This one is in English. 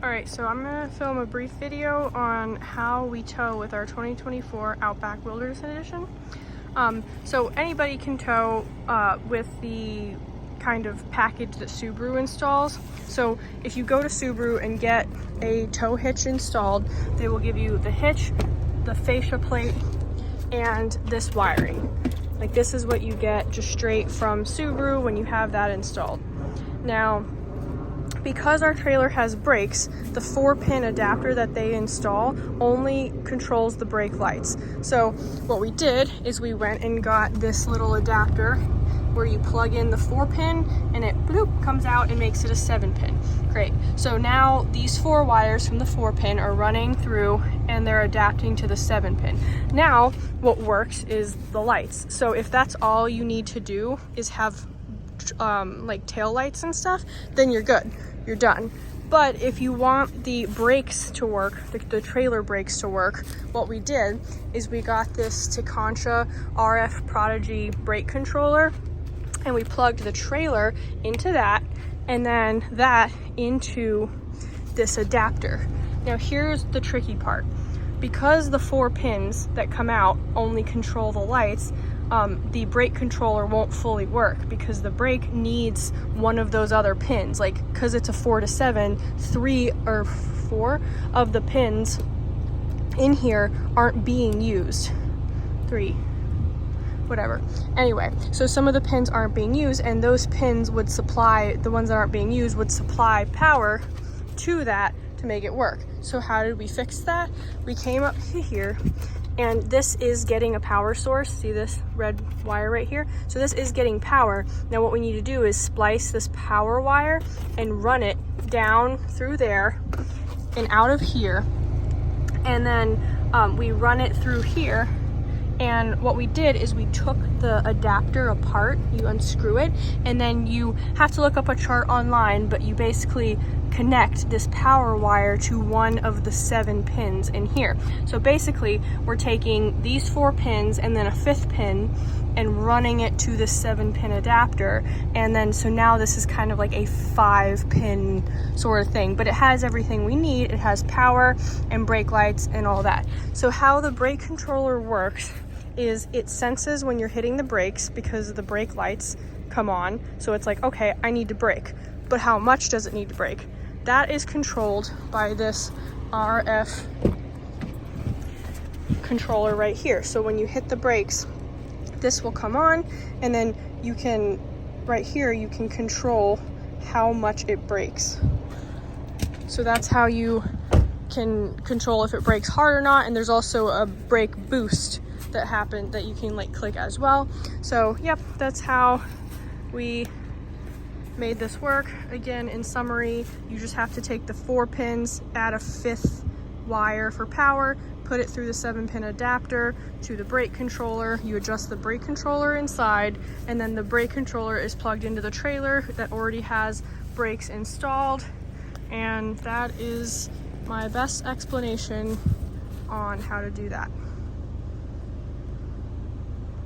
Alright, so I'm going to film a brief video on how we tow with our 2024 Outback Wilderness Edition. So anybody can tow with the kind of package that Subaru installs. So if you go to Subaru and get a tow hitch installed, they will give you the hitch, the fascia plate, and this wiring. Like, this is what you get just straight from Subaru when you have that installed. Now, because our trailer has brakes, the 4-pin adapter that they install only controls the brake lights. So what we did is we went and got this little adapter where you plug in the 4-pin and it bloop comes out and makes it a 7-pin. Great. So now these 4 wires from the 4-pin are running through and they're adapting to the 7-pin. Now what works is the lights. So if that's all you need to do is have like tail lights and stuff, then you're good. You're done. But if you want the brakes to work, the trailer brakes to work, what we did is we got this TEKONSHA RF Prodigy brake controller, and we plugged the trailer into that, and then that into this adapter. Now here's the tricky part. Because the 4 pins that come out only control the lights, the brake controller won't fully work because the brake needs one of those other pins. Like, because it's a 4 to 7, 3 or 4 of the pins in here aren't being used. 3, whatever. Anyway, so some of the pins aren't being used, and those pins would supply, the ones that aren't being used would supply power to that to make it work. So how did we fix that? We came up to here, and this is getting a power source. See this red wire right here? So this is getting power. Now what we need to do is splice this power wire and run it down through there and out of here. And then we run it through here. And what we did is we took the adapter apart, you unscrew it, and then you have to look up a chart online, but you basically connect this power wire to one of the 7 pins in here. So basically, we're taking these 4 pins and then a 5th pin and running it to this 7-pin adapter. And then, so now this is kind of like a 5-pin sort of thing, but it has everything we need. It has power and brake lights and all that. So how the brake controller works is it senses when you're hitting the brakes because the brake lights come on. So it's like, okay, I need to brake, but how much does it need to brake? That is controlled by this RF controller right here. So when you hit the brakes, this will come on, and then you can, right here, you can control how much it brakes. So that's how you can control if it brakes hard or not. And there's also a brake boost that you can like click as well. So yep, that's how we made this work. Again, in summary, you just have to take the 4 pins, add a 5th wire for power, put it through the 7-pin adapter to the brake controller. You adjust the brake controller inside, and then the brake controller is plugged into the trailer that already has brakes installed. And that is my best explanation on how to do that.